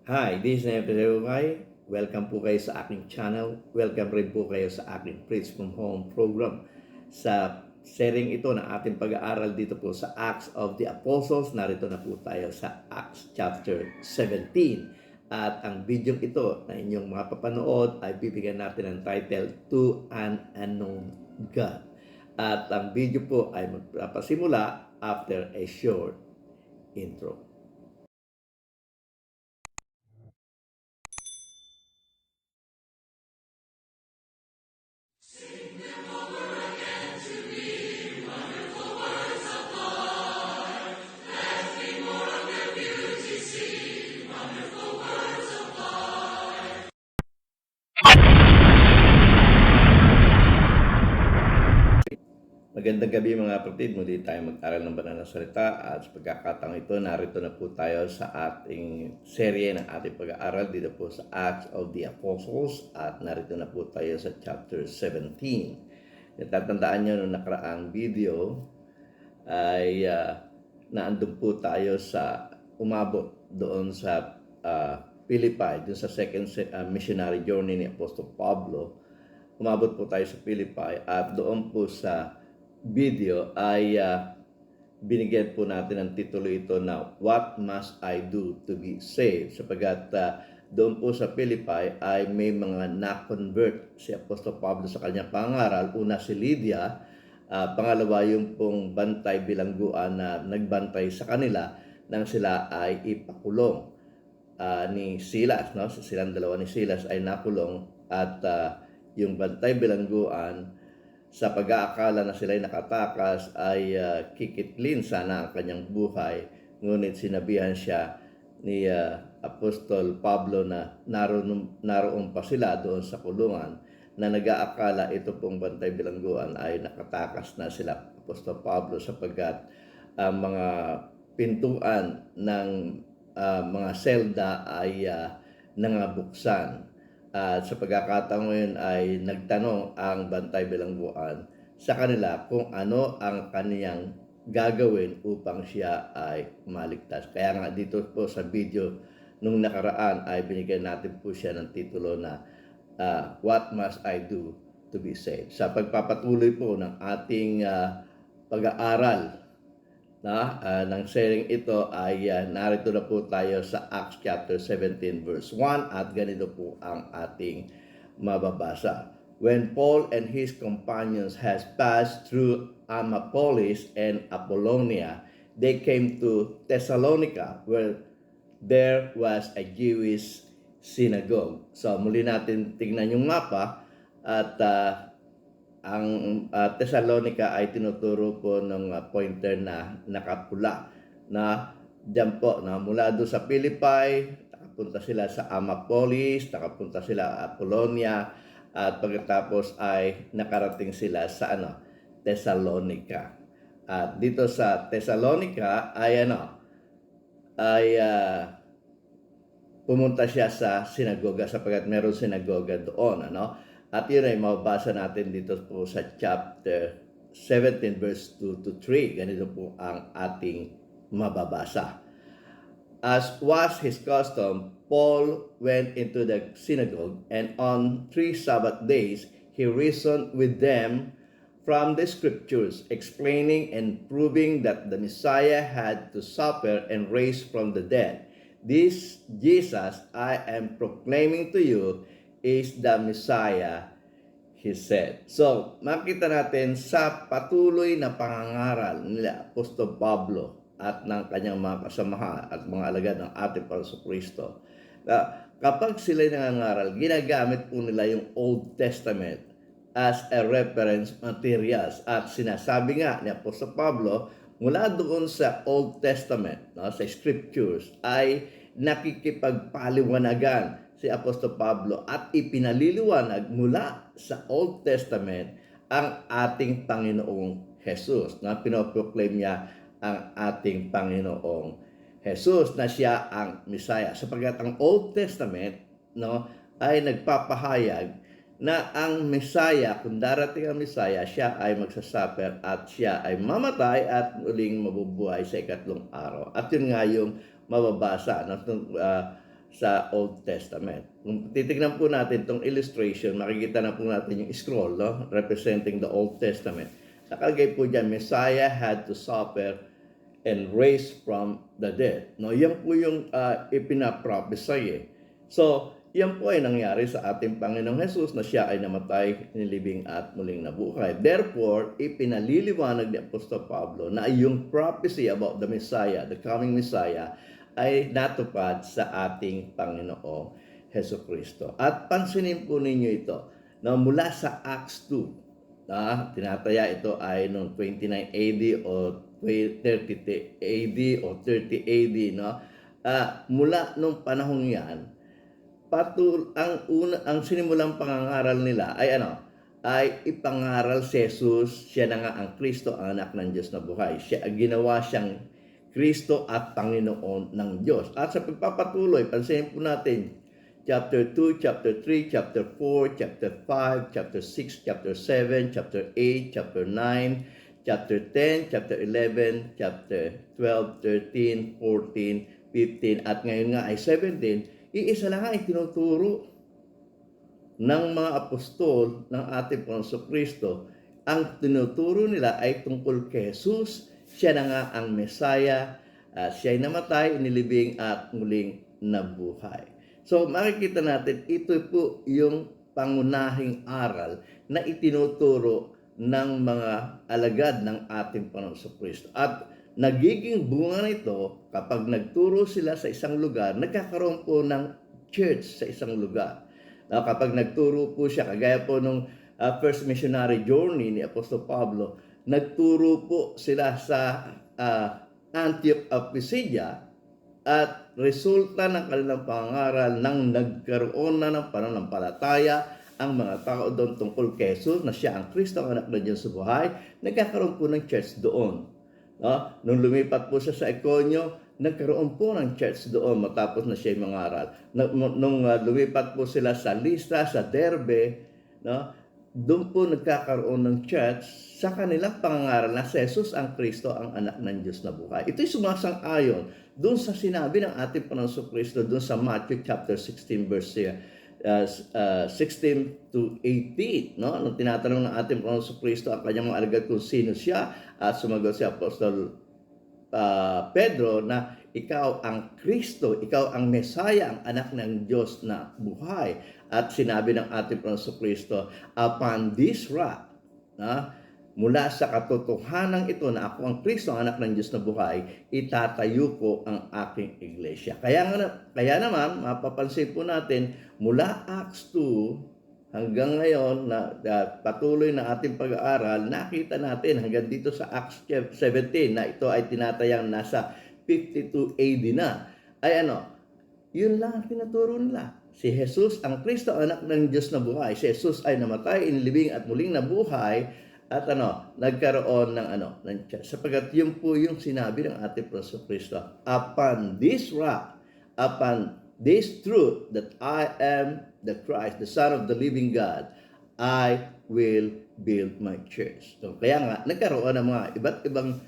Hi, this is Nefe Ukay. Welcome po kayo sa aking channel. Welcome rin po kayo sa aking Preach from Home program. Sa sharing ito ng ating pag-aaral dito po sa Acts of the Apostles, narito na po tayo sa Acts chapter 17. At ang video ito na inyong mapapanood ay bibigyan natin ng title, To an Unknown God. At ang video po ay magpapasimula after a short intro. Magandang gabi mga kapatid, muli tayo mag-aral ng banal na salita at sa pagkakataong ito, narito na po tayo sa ating serye ng ating pag-aaral dito po sa Acts of the Apostles at narito na po tayo sa chapter 17. Natatandaan nyo nung nakaraang video ay naandun po tayo sa umabot doon sa Philippi, doon sa second missionary journey ni Apostle Pablo. Umabot po tayo sa Philippi at doon po sa video ay binigyan po natin ang titulo ito na What Must I Do to Be Saved? Sapagat doon po sa Philippi ay may mga na-convert si Apostol Pablo sa kanyang pangaral. Una si Lydia, pangalawa yung pong bantay bilangguan na nagbantay sa kanila nang sila ay ipakulong ni Silas. No? Silang dalawa ni Silas ay nakulong at yung bantay bilangguan sa pag-aakala na sila'y nakatakas ay kikitlin sana ang kanyang buhay. Ngunit sinabihan siya ni Apostol Pablo na naroon pa sila doon sa kulungan na nag-aakala ito pong bantay bilangguan ay nakatakas na sila Apostol Pablo sapagkat ang mga pintuan ng mga selda ay nangabuksan. At sa pagkakataon ngayon ay nagtanong ang bantay bilangguan sa kanila kung ano ang kaniyang gagawin upang siya ay maligtas. Kaya nga dito po sa video nung nakaraan ay binigyan natin po siya ng titulo na What Must I Do to Be Saved? Sa pagpapatuloy po ng ating pag-aaral ng sharing ito ay narito na po tayo sa Acts chapter 17 verse 1 at ganito po ang ating mababasa. When Paul and his companions has passed through Amphipolis and Apollonia, they came to Thessalonica where there was a Jewish synagogue. So muli natin tingnan yung mapa at ang Thessalonica ay tinuturo po ng pointer na nakapula na dyan po na mula doon sa Philippi, nakapunta sila sa Amphipolis, nakapunta sila sa Apollonia at pagkatapos ay nakarating sila sa Thessalonica. At dito sa Thessalonica ay pumunta siya sa sinagoga sapagkat meron sinagoga doon, At yun ay mababasa natin dito po sa chapter 17 verse 2 to 3. Ganito po ang ating mababasa. As was his custom, Paul went into the synagogue, and on 3 Sabbath days he reasoned with them from the scriptures, explaining and proving that the Messiah had to suffer and rise from the dead. This Jesus I am proclaiming to you is the Messiah, he said. So, makita natin sa patuloy na pangangaral nila Apostol Pablo at ng kanyang mga kasamahan at mga alagad ng ating Panginoon na kapag sila nangangaral, ginagamit po nila yung Old Testament as a reference materials. At sinasabi nga ni Apostol Pablo, mula doon sa Old Testament, sa scriptures, ay nakikipagpaliwanagan si Apostol Pablo at ipinaliliwanag mula sa Old Testament ang ating Panginoong Jesus. Pinoproclaim niya ang ating Panginoong Jesus na siya ang Messiah. Sapagkat ang Old Testament ay nagpapahayag na ang Messiah, kung darating ang Messiah, siya ay magsasuffer at siya ay mamatay at muling mabubuhay sa ikatlong araw. At yun nga yung mababasa sa Old Testament. Kung titignan po natin itong illustration, makikita na po natin yung scroll, no? Representing the Old Testament. Nakalagay po dyan, Messiah had to suffer and raised from the dead. No, yan po yung ipinaprophesy eh. So, yan po ay nangyari sa ating Panginoong Hesus na siya ay namatay, nilibing at muling nabuhay. Therefore, ipinaliliwanag ni Apostol Pablo na yung prophecy about the Messiah, the coming Messiah, ay natupad sa ating Panginoong Hesus Kristo. At pansinin po ninyo ito, na mula sa Acts 2, tinataya ito ay noong 29 AD o 30 AD o 30 AD, no? Mula nung panahong yan, ang sinimulang pangangaral nila ay ipangaral si Jesus, siya na nga ang Kristo, ang anak ng Diyos na buhay. Ginawa siyang Kristo at Panginoon ng Diyos. At sa pagpapatuloy, pansinin po natin, chapter 2, chapter 3, chapter 4, chapter 5, chapter 6, chapter 7, chapter 8, chapter 9, chapter 10, chapter 11, chapter 12, 13, 14, 15, at ngayon nga ay 17, iisa lang ay tinuturo ng mga apostol ng ating Panginoong Kristo. Ang tinuturo nila ay tungkol kay Jesus, siya na nga ang Messiah, siya ay namatay, inilibing at muling nabuhay. So makikita natin, ito po yung pangunahing aral na itinuturo ng mga alagad ng ating Panginoong Kristo. At nagiging bunga nito kapag nagturo sila sa isang lugar, nagkakaroon po ng church sa isang lugar. Kapag nagturo po siya, kagaya po nung first missionary journey ni Apostol Pablo, nagturo po sila sa Antioch of Pisidia at resulta ng kanilang pangaral nang nagkaroon na ng pananampalataya ang mga tao doon tungkol kay Jesus na siya ang Kristo, ang anak ng Diyos sa buhay, nagkakaroon po ng church doon. Nung lumipat po siya sa Iconio, nagkaroon po ng church doon matapos na siya mangaral. Nung lumipat po sila sa Lystra, sa Derbe, doon po nagkakaroon ng church sa kanilang pangangaral na si Jesus ang Kristo, ang anak ng Diyos na buhay. Ito'y sumasang-ayon doon sa sinabi ng ating Panginoong Kristo doon sa Matthew chapter 16 verse 16 to 18, no? Nung tinatanong ng ating Panginoong Kristo ang kanyang mga alagad kung sino siya, at sumagot si Apostol Pedro na ikaw ang Kristo, ikaw ang Messiah, ang anak ng Diyos na buhay. At sinabi ng ating Panginoong Kristo, upon this rock, mula sa katotohanan ito na ako ang Kristo, ang anak ng Diyos na buhay, itatayo ko ang aking iglesia. Kaya naman, mapapansin po natin, mula Acts 2 hanggang ngayon, na patuloy na ating pag-aaral, nakita natin hanggang dito sa Acts 17 na ito ay tinatayang nasa 52 AD na. Ay yun lang ang tinuturo nila. Si Jesus ang Kristo, anak ng Diyos na buhay. Si Jesus ay namatay, inilibing at muling nabuhay. At nagkaroon ng church. Sapagat yun po yung sinabi ng ating Panginoong Kristo. Upon this rock, upon this truth that I am the Christ, the Son of the living God, I will build my church. So, kaya nga, nagkaroon ng mga iba't ibang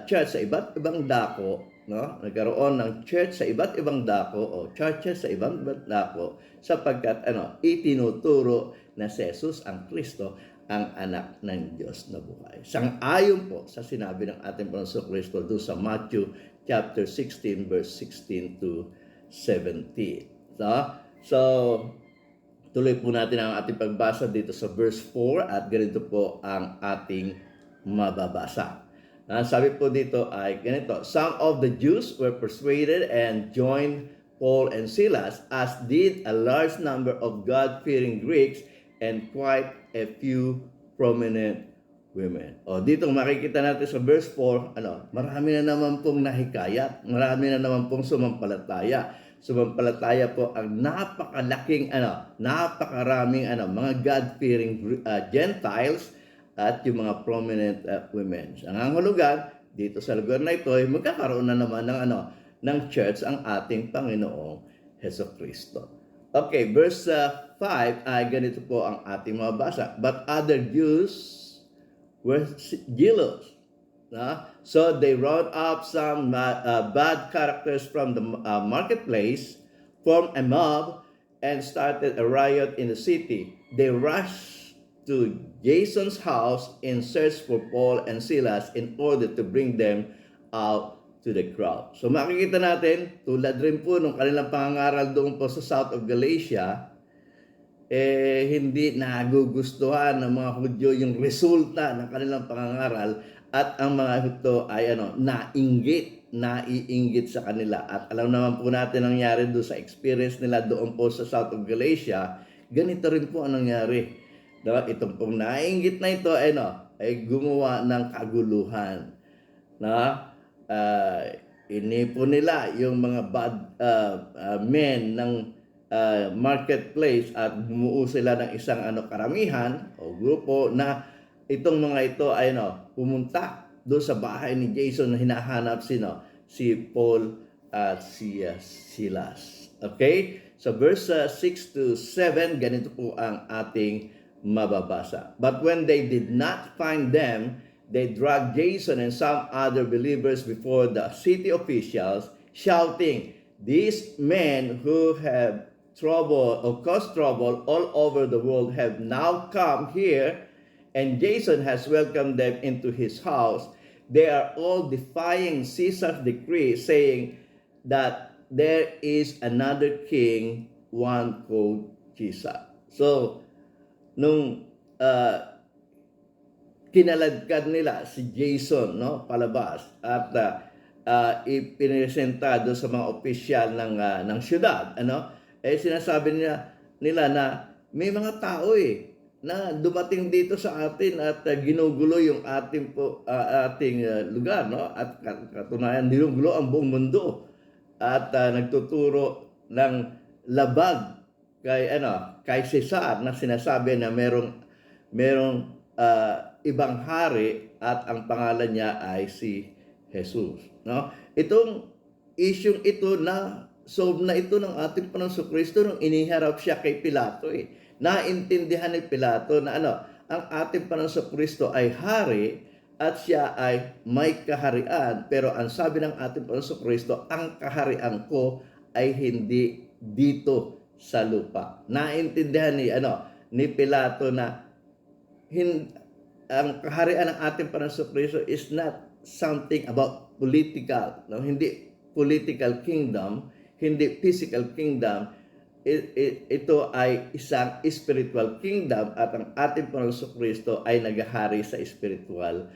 church sa iba't ibang dako, no? Nagkaroon ng church sa iba't ibang dako o churches sa ibang dako sapagkat itinuturo na si Jesus ang Kristo, ang anak ng Diyos na buhay. Sang-ayon po sa sinabi ng ating Panginoong Kristo doon sa Matthew chapter 16 verse 16 to 17. So tuloy po natin ang ating pagbasa dito sa verse 4 at ganito po ang ating mababasa. Sabi po dito ay ganito, some of the Jews were persuaded and joined Paul and Silas, as did a large number of God-fearing Greeks and quite a few prominent women. Dito makikita natin sa verse 4, marami na naman pong nahikayat, marami na naman pong sumampalataya. Sumampalataya po ang napakalaking, napakaraming mga God-fearing Gentiles at yung mga prominent women. Ang hangulugan, dito sa lugar na ito, ay magkakaroon na naman ng church ang ating Panginoong Jesucristo. Okay, verse 5 ay ganito po ang ating mabasa. But other Jews were jealous. So they round up some bad characters from the marketplace, formed a mob and started a riot in the city. They rushed to Jason's house in search for Paul and Silas in order to bring them out to the crowd. So makikita natin, tulad rin po nung kanilang pangangaral doon po sa South of Galatia, hindi nagugustuhan ng mga Hudyo yung resulta ng kanilang pangangaral at ang mga ito ay naiinggit sa kanila. At alam naman po natin ang nangyari doon sa experience nila doon po sa South of Galatia, ganito rin po ang nangyari. Diba? Itong pong naiinggit na ito ay gumawa ng kaguluhan. Inipon nila yung mga bad men ng marketplace at bumuo sila ng isang karamihan o grupo na itong mga ito ay pumunta doon sa bahay ni Jason na hinahanap si Paul at si Silas. Okay? So verse 6 to 7, ganito po ang ating mababasa. But when they did not find them, they dragged Jason and some other believers before the city officials, shouting, "These men who have trouble or caused trouble all over the world have now come here, and Jason has welcomed them into his house. They are all defying Caesar's decree, saying that there is another king, one called Caesar." So, nung kinaladkad nila si Jason palabas at ipinresenta doon sa mga opisyal ng syudad, sinasabi nila na may mga tao na dumating dito sa atin at ginugulo yung ating lugar, at katunayan ginugulo ang buong mundo at nagtuturo ng labag kay Cesar na sinasabi na merong ibang hari at ang pangalan niya ay si Jesus. Itong isyung ito na solve na ito ng ating Panginoong Kristo nung iniharap siya kay Pilato. Naintindihan ni Pilato na ang ating Panginoong Kristo ay hari at siya ay may kaharian, pero ang sabi ng ating Panginoong Kristo, ang kaharian ko ay hindi dito sa lupa. Naintindihan ni Pilato na ang kaharian ng ating Panginoong Kristo is not something about political, hindi political kingdom, hindi physical kingdom. Ito ay isang spiritual kingdom at ang ating Panginoong Kristo ay naghahari sa spiritual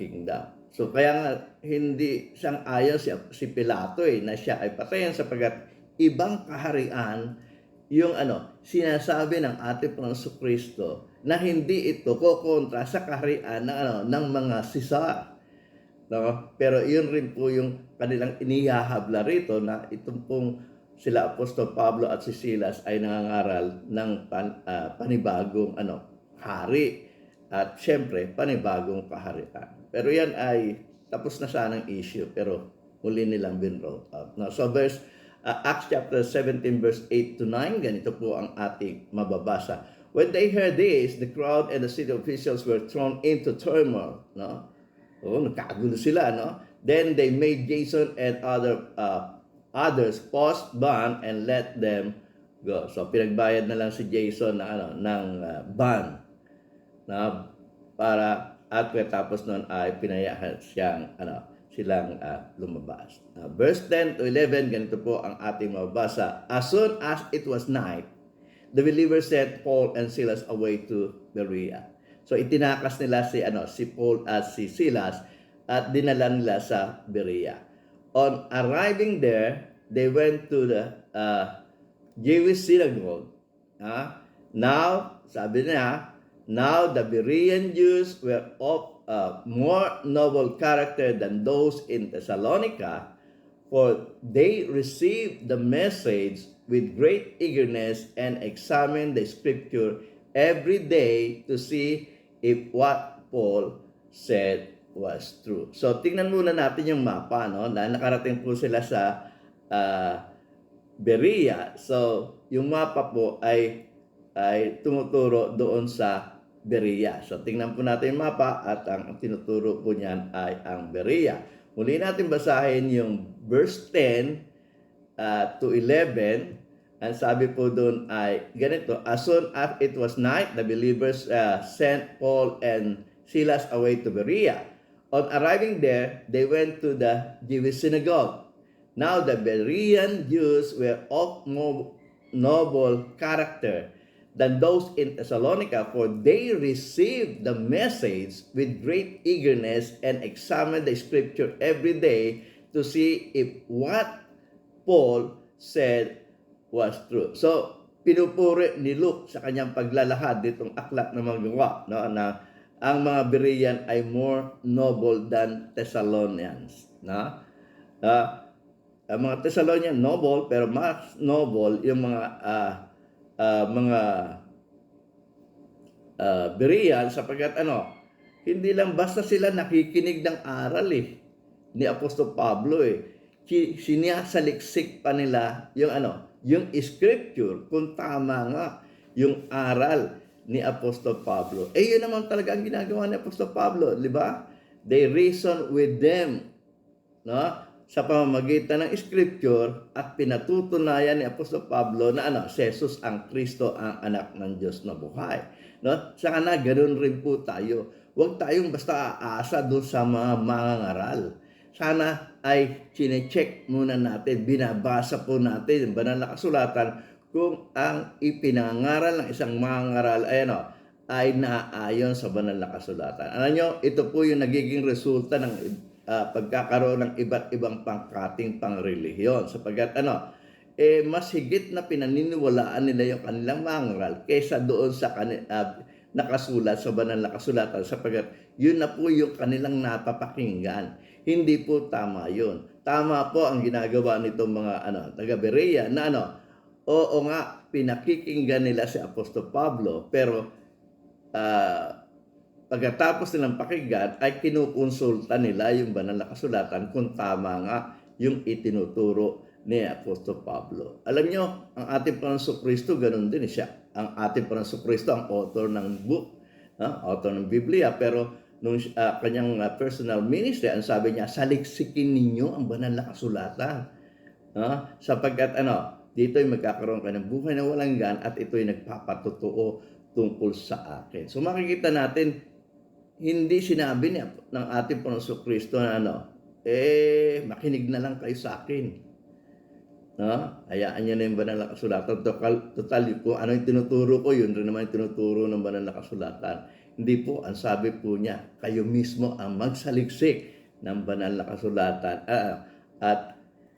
kingdom. So kaya nga hindi siyang ayon si Pilato na siya ay patayin sapagkat ibang kaharian yung sinasabi ng ating Panginoong Kristo na hindi ito kokontra sa kaharian ng mga Caesar. Pero yun rin po yung kanilang inihahabla rito na itong pong sila Apostol Pablo at si Silas ay nangangaral ng panibagong hari at syempre panibagong kaharian. Pero yan ay tapos na sanang issue pero muli nilang binrote out. So verse Acts chapter 17 verse 8 to 9, ganito po ang ating mababasa. When they heard this, the crowd and the city officials were thrown into turmoil. Nagkagulo sila. Then they made Jason and others post bond and let them go. So pinagbayad na lang si Jason ng bond para at tapos noon ay pinayahan silang lumabas. Verse 10 to 11, ganito po ang ating mababasa. As soon as it was night, the believers sent Paul and Silas away to Berea. So itinakas nila si Paul at si Silas at dinala nila sa Berea. On arriving there, they went to the Jewish synagogue. Now, sabi niya, now the Berean Jews were of more noble character than those in Thessalonica, for they received the message with great eagerness and examined the scripture every day to see if what Paul said was true. So tingnan muna natin yung mapa na nakarating po sila sa Berea. So yung mapa po ay tumuturo doon sa Berea. So tingnan po natin yung mapa at ang tinuturo po niyan ay ang Berea. Muli natin basahin yung verse 10 to 11, ang sabi po doon ay ganito, as soon as it was night, the believers sent Paul and Silas away to Berea. On arriving there, they went to the Jewish synagogue. Now the Berean Jews were of more noble character than those in Thessalonica, for they received the message with great eagerness and examined the scripture every day to see if what Paul said was true. So, pinupuri ni Luke sa kanyang paglalahad ditong aklat na magawa, no, na ang mga Berean ay more noble than Thessalonians. No? Ang mga Thessalonian noble, pero mas noble yung mga Berean, sapagkat hindi lang basta sila nakikinig ng aral ni Apostol Pablo sinasaliksik pa nila yung scripture kung tama nga yung aral ni Apostol Pablo. Yun naman talaga ang ginagawa ni Apostol Pablo, di ba? They reason with them, no? Sa pamamagitan ng scripture, at pinatutunayan ni Apostol Pablo na si Jesus ang Kristo, ang anak ng Diyos na buhay. No? Saka na, ganoon rin po tayo. Huwag tayong basta aasa doon sa mga mangangaral. Sana ay chinecheck muna natin, binabasa po natin ang banal na kasulatan kung ang ipinangaral ng isang mangangaral ay naaayon sa banal na kasulatan. Alam nyo, ito po yung nagiging resulta ng pagkakaroon ng iba't ibang pangkating pangrelihiyon, sapagkat mas higit na pinaniniwalaan nila yung kanilang mangaral kaysa doon sa nakasulat sa banal na kasulatan, sapagkat yun na po yung kanilang napapakinggan. Hindi po tama yun. Tama po ang ginagawa nitong mga taga-Berea na oo nga, pinakikinggan nila si Apostol Pablo, pero pagkatapos nilang pakinggan ay kinukonsulta nila yung banal na kasulatan kung tama nga yung itinuturo ni Apostol Pablo. Alam nyo, ang ating Panginoong Kristo, ganun din siya. Ang ating Panginoong Kristo, ang author ng book, author ng Biblia, pero nung kanyang personal ministry, ang sabi niya, saliksikin ninyo ang banal na kasulatan. Sapagkat dito ay magkakaroon ka ng buhay na walang gan at ito ay nagpapatotoo tungkol sa akin. So makikita natin, hindi sinabi ng ating Panginoong Kristo na makinig na lang kayo sa akin. Hayaan niyo na yung banal na kasulatan. Total, kung ano yung tinuturo ko, yun rin naman yung tinuturo ng banal na kasulatan. Hindi po, ang sabi po niya, kayo mismo ang magsaliksik ng banal na kasulatan at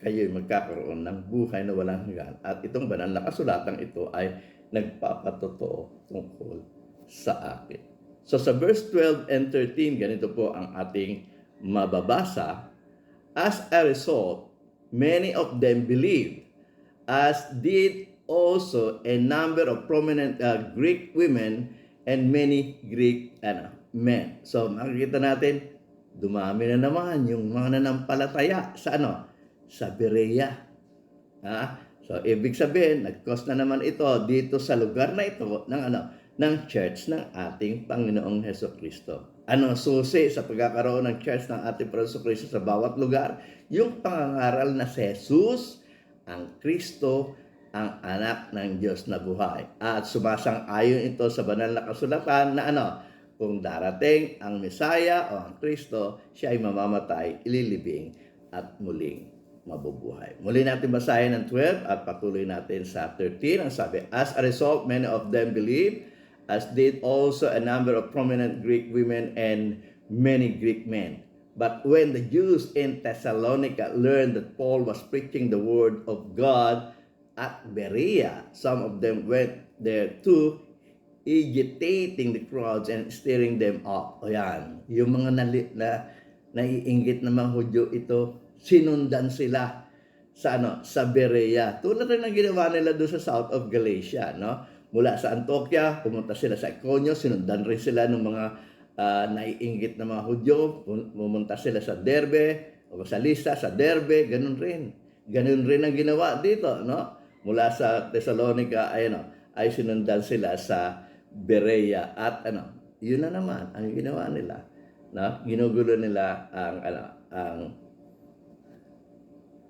kayo magkakaroon ng buhay na walang hanggan. At itong banal na kasulatan ito ay nagpapatotoo tungkol sa akin. So sa verse 12 and 13, ganito po ang ating mababasa. As a result, many of them believed, as did also a number of prominent Greek women and many Greek men. So makikita natin, dumami na naman yung mga nanampalataya sa sa Berea. So ibig sabihin, nag-cause na naman ito dito sa lugar na ito ng church ng ating Panginoong Hesukristo. Ano susi sa pagkakaroon ng church ng ating Panginoong Hesukristo sa bawat lugar? Yung pangangaral na si Jesus, ang Kristo, ang anak ng Diyos na buhay. At sumasang-ayon ito sa banal na kasulatan na kung darating ang Mesaya o ang Kristo, siya ay mamamatay, ililibing at muling mabubuhay. Muli natin basahin ang 12 at patuloy natin sa 13. Ang sabi, as a result, many of them believed, as did also a number of prominent Greek women and many Greek men. But when the Jews in Thessalonica learned that Paul was preaching the word of God at Berea, some of them went there too, agitating the crowds and stirring them up. O yan, yung mga naiinggit na mga Hudyo ito, sinundan sila sa Berea. Tulad rin ang ginawa nila doon sa south of Galatia, Mula sa Antioquia, pumunta sila sa Iconio, sinundan rin sila ng mga naiinggit na mga Hudyo, pumunta sila sa Derbe, o sa Lystra, sa Derbe, ganun rin. Ganun rin ang ginawa dito, Mula sa Thessalonica, ay sinundan sila sa Berea at yun na naman ang ginawa nila, Ginugulo nila ang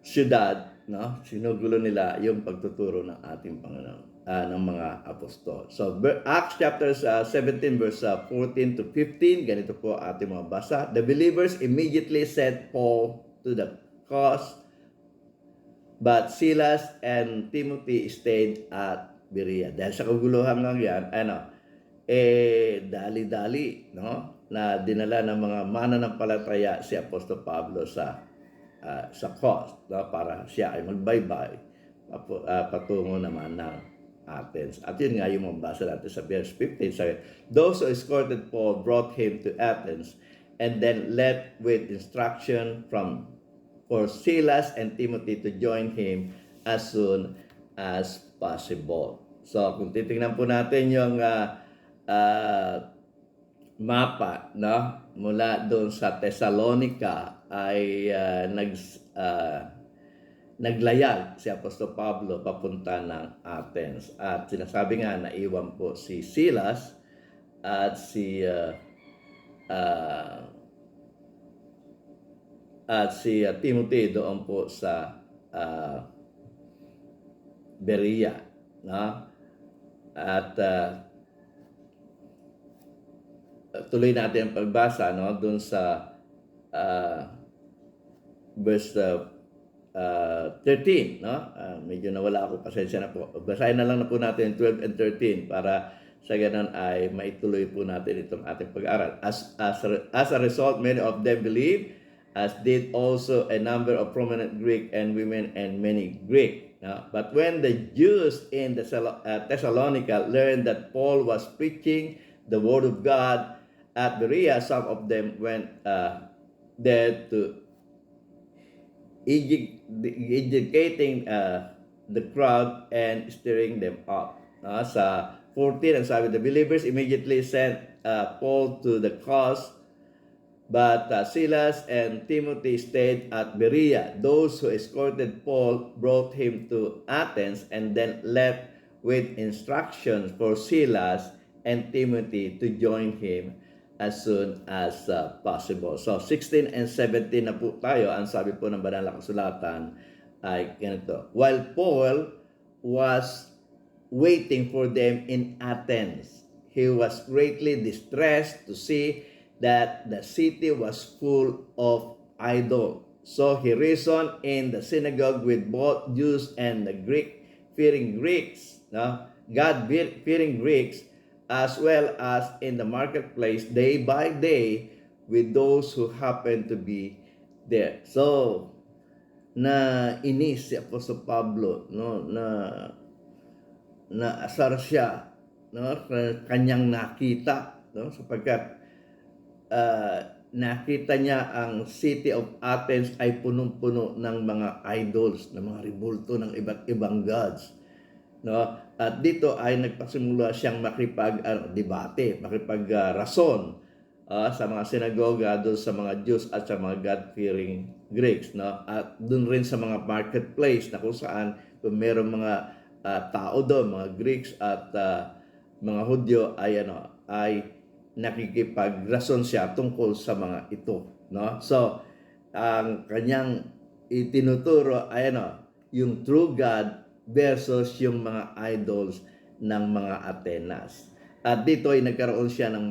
siyudad no? Sinugulo nila yung pagtuturo ng ating Panginoon, ng mga apostol. So, Acts chapter 17 verse 14 to 15, ganito po ating mga basa. The believers immediately sent Paul to the cause, but Silas and Timothy stayed at Berea. Dahil sa kaguluhan lang yan, dali-dali, no? Na dinala ng mga mananampalataya si Apostol Pablo sa coast, no? Para siya ay magbaybay patungo naman ng Athens. At yun nga yung mabasa natin sa verse 15. Sabi, those who escorted Paul brought him to Athens and then left with instruction for Silas and Timothy to join him as soon as possible. So kung titingnan po natin yung mapa, no? Mula doon sa Thessalonica ay naglayag si Apostol Pablo papunta ng Athens. At sinasabi nga na iwan po si Silas at si Timothy doon po sa Berea, no? At tuloy natin ang pagbasa, no, doon sa verse 13, no? Medyo nawala ako, pasensya na po. Basahin na lang na po natin 12 and 13 para sa ganun ay maituloy po natin itong ating pag-aaral. As a result, many of them believed, as did also a number of prominent Greek and women and many Greek. No? But when the Jews in Thessalonica learned that Paul was preaching the word of God at Berea, some of them went there to educating the crowd and stirring them up. Sa 14, ang sabi, the believers immediately sent Paul to the cause, but Silas and Timothy stayed at Berea. Those who escorted Paul brought him to Athens and then left with instructions for Silas and Timothy to join him as soon as possible. So 16 and 17 na po tayo. Ang sabi po ng banal na kasulatan ay ganito. While Paul was waiting for them in Athens, he was greatly distressed to see that the city was full of idols. So he reasoned in the synagogue with both Jews and the God-fearing Greeks, as well as in the marketplace day by day with those who happen to be there. So, na inis si Apostol Pablo, no, na asar siya, no, kanyang nakita, no, sapagkat nakita niya ang city of Athens ay punong-puno ng mga idols, ng mga ribulto ng iba't ibang gods, no? At dito ay nagpasimula siyang makipag-debate, makipag-rason sa mga sinagoga doon sa mga Jews at sa mga God-fearing Greeks, no? At doon rin sa mga marketplace na kung saan kung mayroong mga tao doon, mga Greeks at mga Hudyo ay nakikipag-rason siya tungkol sa mga ito, no? So ang kanyang itinuturo ay yung true God versus yung mga idols ng mga Atenas. At dito ay nagkaroon siya ng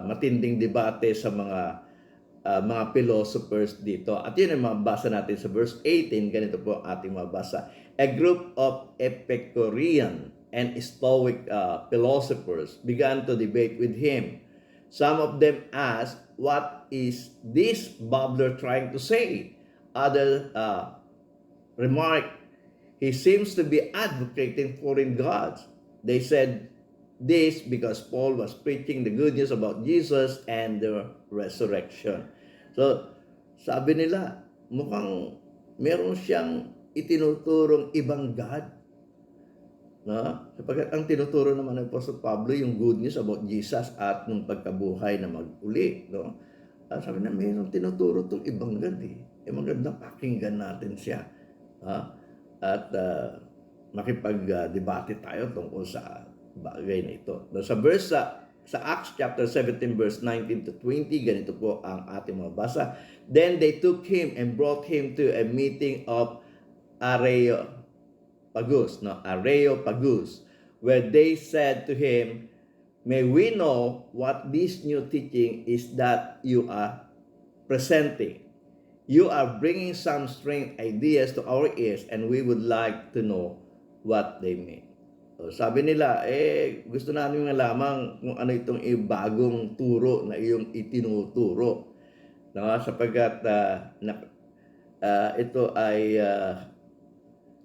matinding debate sa mga philosophers dito. At yun ang mabasa natin sa verse 18. Ganito po ating mabasa. A group of Epicurean and Stoic philosophers began to debate with him. Some of them asked, what is this babbler trying to say? Others remarked, he seems to be advocating foreign gods. They said this because Paul was preaching the good news about Jesus and the resurrection. So, sabi nila, mukhang meron siyang itinuturong ibang God. No? Sapagkat ang tinuturo naman ng Apostol Pablo yung good news about Jesus at nung pagkabuhay na mag-uli. No? Sabi na, meron tinuturo itong ibang God eh. Magandang pakinggan natin siya. At makipag-debate tayo tungkol sa bagay na ito. Sa Acts chapter 17 verse 19 to 20, ganito po ang ating mga basa. Then they took him and brought him to a meeting of Areopagus, no, Areopagus, where they said to him, "May we know what this new teaching is that you are presenting? You are bringing some strange ideas to our ears, and we would like to know what they mean." So, sabi nila, gusto namin malaman kung ano itong bagong turo na iyong itinuturo. No? Sapagkat ito ay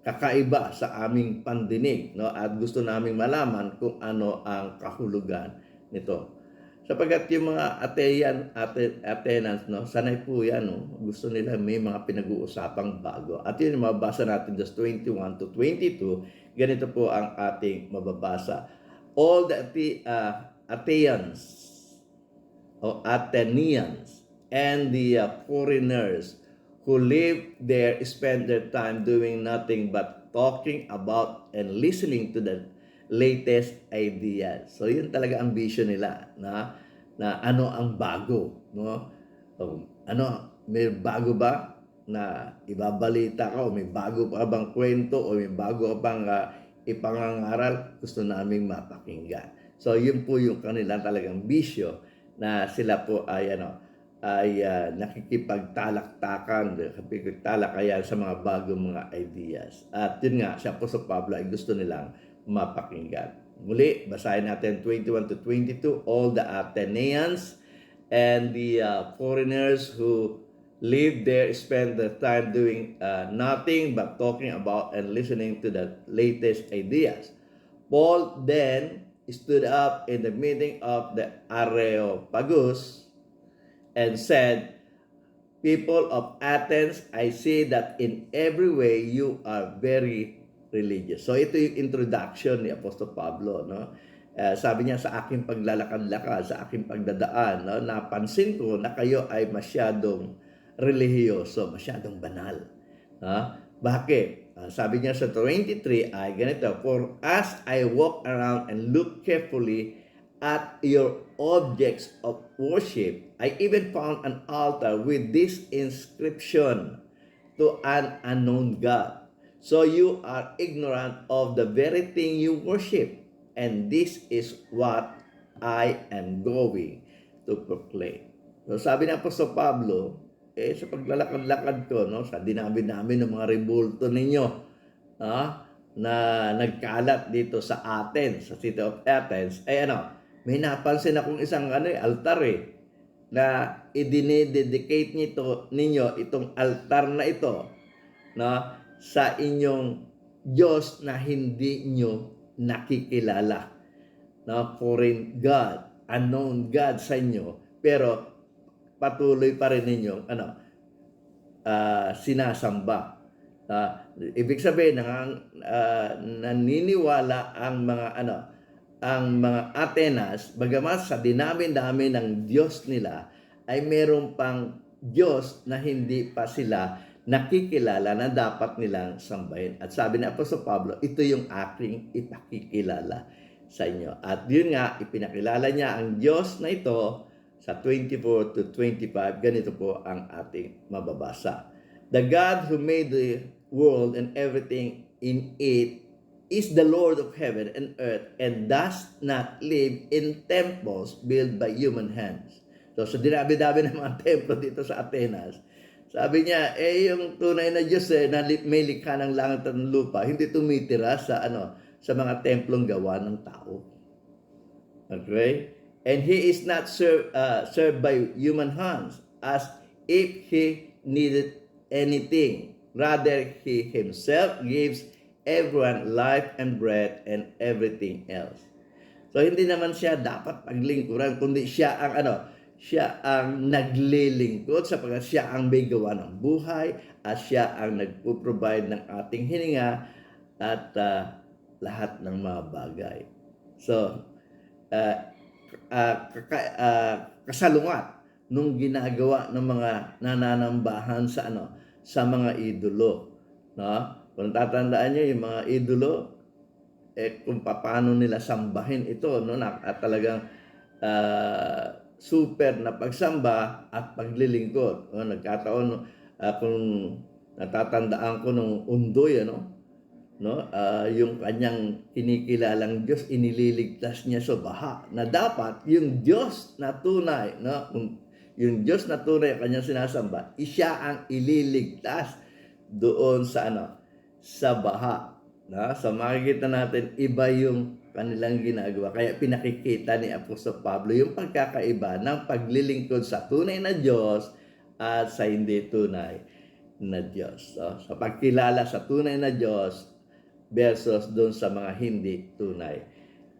kakaiba sa aming pandinig, no? At gusto naming malaman kung ano ang kahulugan nito. Sapagkat yung mga Athenians, no, sanay po yan, no? Gusto nila may mga pinag-uusapang bago. At yun, mababasa natin just 21 to 22, ganito po ang ating mababasa. All the Athenians and the foreigners who live there spend their time doing nothing but talking about and listening to the latest ideas. So yun talaga ang vision nila na ano ang bago, no? May bago ba na ibabalita ka, o may bago pa bang kwento, o may bago pa bang ipangangaral? Gusto naming mapakinggan. So yun po yung kanila talagang bisyo, na sila po ay nakikipagtalakayan sa mga bagong mga ideas. At yun nga, si Apostol Pablo ay gusto nilang mapakinggan. Muli, basahin natin 21 to 22. All the Athenians and the foreigners who live there spend their time doing nothing but talking about and listening to the latest ideas. Paul then stood up in the meeting of the Areopagus and said, "People of Athens, I see that in every way you are very religious." So ito yung introduction ni Apostol Pablo, no? Sabi niya, sa aking paglalakad-lakad, sa aking pagdadaan, no, napansin ko na kayo ay masyadong relihiyoso, masyadong banal. Bakit? Sabi niya sa 23 ay ganito, "For as I walk around and look carefully at your objects of worship, I even found an altar with this inscription, to an unknown God. So you are ignorant of the very thing you worship, and this is what I am going to proclaim." So sabi ng Apostol Pablo, sa paglalakad-lakad ko, no, sa dinabi-dami ng mga rebulto ninyo, na nagkalat dito sa Athens, sa city of Athens, may napansin akong isang altar na idinededicate ninyo itong altar na ito, no, sa inyong Diyos na hindi nyo nakikilala, no, foreign God, unknown God sa inyo, pero patuloy pa rin ninyong sinasamba. Ibig sabihin naniniwala ang mga Atenas, bagamat sa dinami-dami ng Diyos nila, ay meron pang Diyos na hindi pa sila nakikilala na dapat nilang sambahin. At sabi ni Apostol Pablo, ito yung aking ipakikilala sa inyo. At yun nga, ipinakilala niya ang Diyos na ito sa 24 to 25. Ganito po ang ating mababasa. "The God who made the world and everything in it is the Lord of heaven and earth, and does not live in temples built by human hands." So sa dinabi-dabi ng mga templo dito sa Atenas, sabi niya, yung tunay na Diyos na may likha ng langit at ng lupa, hindi tumitira sa mga templong gawa ng tao. Okay? "And He is not served by human hands, as if He needed anything. Rather, He Himself gives everyone life and breath and everything else." So hindi naman siya dapat paglingkuran, kundi siya ang naglilingkod, sapagkat siya ang may gawa ng buhay, at siya ang nagpo-provide ng ating hininga at lahat ng mga bagay. So kasalungat nung ginagawa ng mga nananambahan sa mga idolo, no? Kung tatandaan niyo yung mga idolo, kung paano nila sambahin ito, no, at talagang super na pagsamba at paglilingkod. Nagkataon kung Natatandaan ko nung Undoy, no? Yung kanyang kinikilalang Diyos, iniligtas niya sa baha. Na dapat yung Diyos na tunay, no? Yung Diyos na tunay ang kanyang sinasamba, siya ang ililigtas doon sa sa baha. No? So makikita natin iba yung kanilang ginagawa. Kaya pinakikita ni Apostol Pablo yung pagkakaiba ng paglilingkod sa tunay na Diyos at sa hindi tunay na Diyos. So, sa pagkilala sa tunay na Diyos versus doon sa mga hindi tunay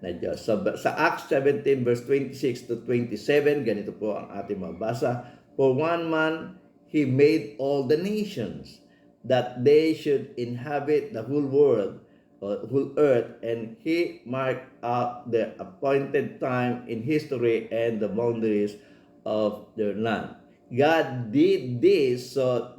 na Diyos. So, sa Acts 17 verse 26 to 27, ganito po ang ating mabasa. For one man, He made all the nations, that they should inhabit the whole world, or whole earth, and He marked out the appointed time in history and the boundaries of their land. God did this so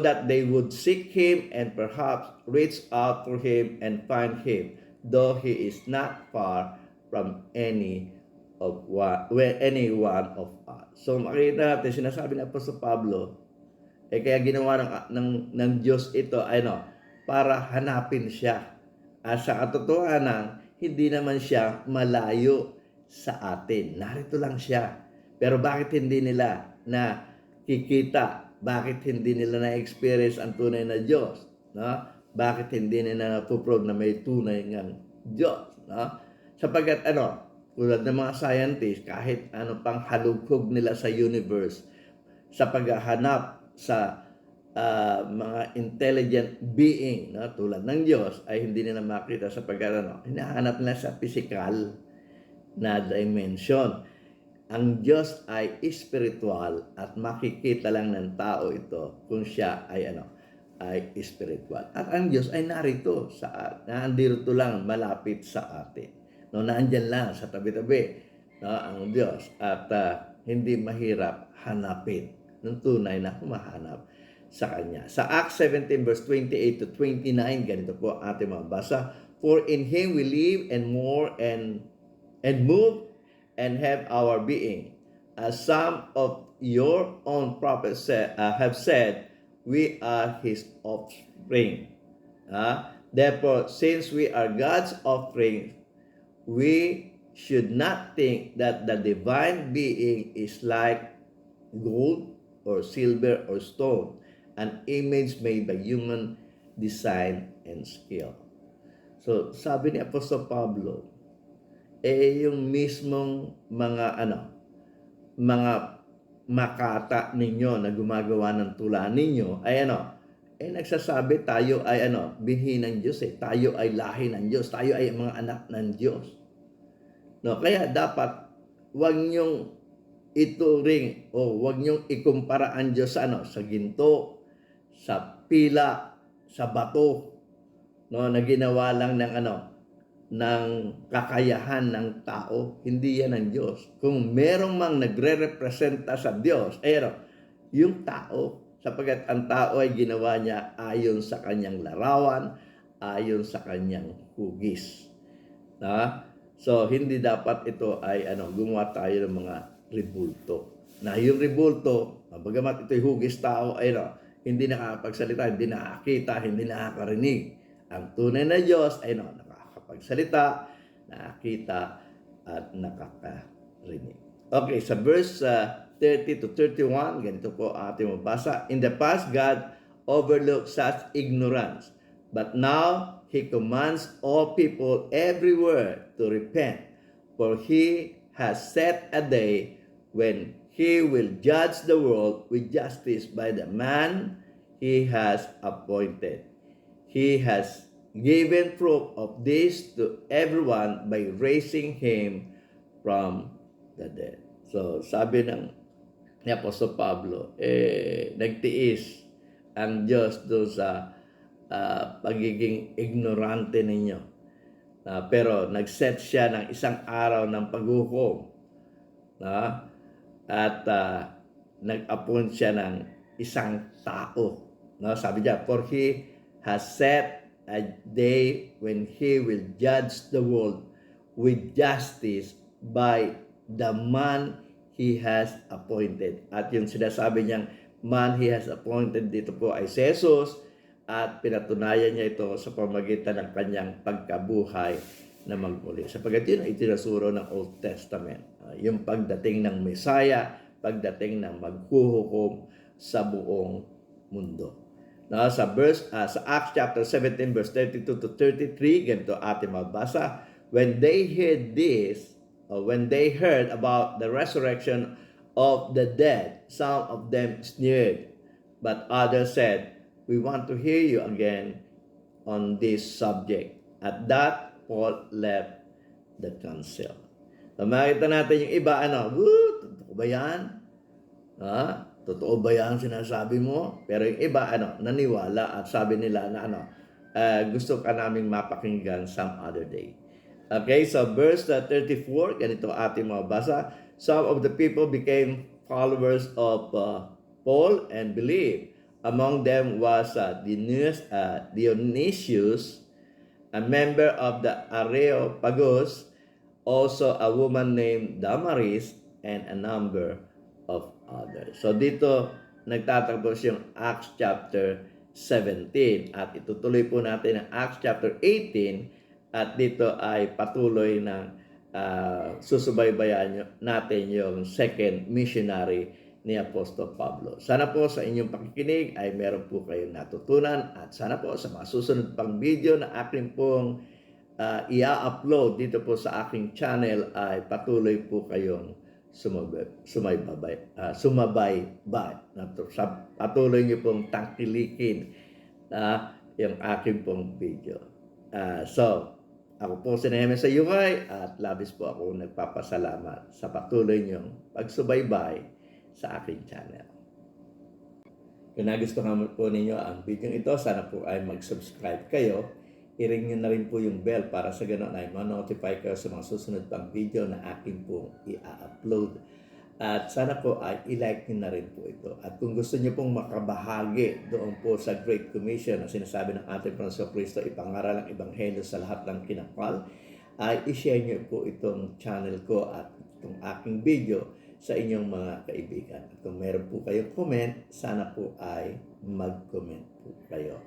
that they would seek Him and perhaps reach out for Him and find Him, though He is not far from any one of us. So makita natin, sinasabi ng Apostol Pablo, kaya ginawa ng Diyos ito ay para hanapin siya. At sa katotohanan, hindi naman siya malayo sa atin. Narito lang siya. Pero bakit hindi nila nakikita? Bakit hindi nila na-experience ang tunay na Diyos? No? Bakit hindi nila napuprove na may tunay ng Diyos? No? Sapagkat tulad ng mga scientists, kahit pang halughog nila sa universe, sa paghahanap sa mga intelligent being, tulad ng Diyos, ay hindi nila makita sapagkat hinahanap nila sa physical na dimension. Ang Diyos ay spiritual at makikita lang ng tao ito kung siya ay spiritual. At ang Diyos ay narito nandito lang malapit sa atin. Naandyan lang sa tabi-tabi ang Diyos at hindi mahirap hanapin ng tunay na humahanap sa Kanya. Sa Acts 17 verse 28 to 29, ganito po ating mabasa. For in Him we live and more and move and have our being. As some of your own prophets have said, we are His offspring. Therefore, since we are God's offspring, we should not think that the divine being is like gold or silver or stone, an image made by human design and skill. So, sabi ni Apostol Pablo, yung mismong mga makata ninyo na gumagawa ng tula ninyo ay nagsasabi tayo ay binhi ng Diyos tayo ay lahi ng Diyos, tayo ay mga anak ng Diyos. Kaya dapat wag niyong ituring o wag niyong ikumpara ang Diyos sa ginto, sa pila, sa bato, na ginawa lang ng kakayahan ng tao. Hindi yan ang Diyos. Kung merong mang nagre-representa sa Diyos, yung tao, sapagkat ang tao ay ginawa niya ayon sa kanyang larawan, ayon sa kanyang hugis. So, hindi dapat ito ay gumawa tayo ng mga rebulto. Yung rebulto, bagamat ito'y hugis tao, hindi nakakapagsalita, hindi nakakita, hindi nakakarinig. Ang tunay na Diyos ay nakakapagsalita, nakakita, at nakakarinig. Okay, sa verse 30 to 31, ganito po ating mabasa. In the past, God overlooked such ignorance, but now He commands all people everywhere to repent, for He has set a day when He will judge the world with justice by the man He has appointed. He has given proof of this to everyone by raising Him from the dead. So, sabi ni Apostol Pablo, nagtiis ang Diyos doon sa pagiging ignorante ninyo. Pero nag-set siya ng isang araw ng paghukom. At nag-appoint siya ng isang tao. Sabi niya, for He has set a day when He will judge the world with justice by the man He has appointed. At yung sinasabi niyang man He has appointed, dito po ay si Jesus, at pinatunayan niya ito sa pamagitan ng kanyang pagkabuhay na magmuli. Sapagkat yun ay tinasuro ng Old Testament. Yung pagdating ng Messiah, pagdating ng maghuhukom sa buong mundo. Sa Acts chapter 17 verse 32 to 33, ganito ating mabasa. When they heard this, or when they heard about the resurrection of the dead, some of them sneered, but others said, "We want to hear you again on this subject." At that, Paul left the council. So, makita natin yung iba, totoo ba yan? Totoo ba yan sinasabi mo? Pero yung iba, naniwala at sabi nila na gusto ka naming mapakinggan some other day. Okay, so verse 34, ganito ating mabasa. Some of the people became followers of Paul and believed. Among them was Dionysius, a member of the Areopagus, also a woman named Damaris, and a number of others. So dito nagtatapos yung Acts chapter 17 at itutuloy po natin ang Acts chapter 18 at dito ay patuloy na susubaybayan natin yung second missionary ni Apostol Pablo. Sana po sa inyong pakikinig ay meron po kayong natutunan at sana po sa mga susunod pang video na akin pong i-upload dito po sa aking channel ay patuloy po kayong sumabaybay. Patuloy niyo pong tangkilikin yung aking pong video. So, ako po si Nehemia sa UI at labis po ako nagpapasalamat sa patuloy niyong pagsubaybay sa aking channel. Kung nagustuhan po ninyo ang video ito, sana po ay mag-subscribe kayo. I-ring nyo na rin po yung bell para sa ganoon ay ma-notify kayo sa mga susunod pang video na akin po i-upload. At sana po ay i-like nyo na rin po ito. At kung gusto nyo pong makabahagi doon po sa Great Commission na sinasabi ng ating Panginoong Kristo, ipangaral ang Ebanghelyo sa lahat ng kinapal, ay i-share nyo po itong channel ko at itong aking video sa inyong mga kaibigan. At kung meron po kayong comment, sana po ay mag-comment po kayo.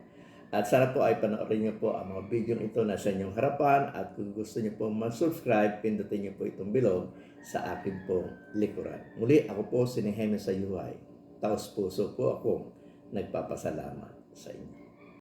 At sana po ay panoorin niyo po ang mga video ito na sa inyong harapan at kung gusto niyo po mag-subscribe, pindutin niyo po itong below sa akin pong likuran. Muli, ako po si Nehemia sa UI. Taos puso po akong nagpapasalamat sa inyo.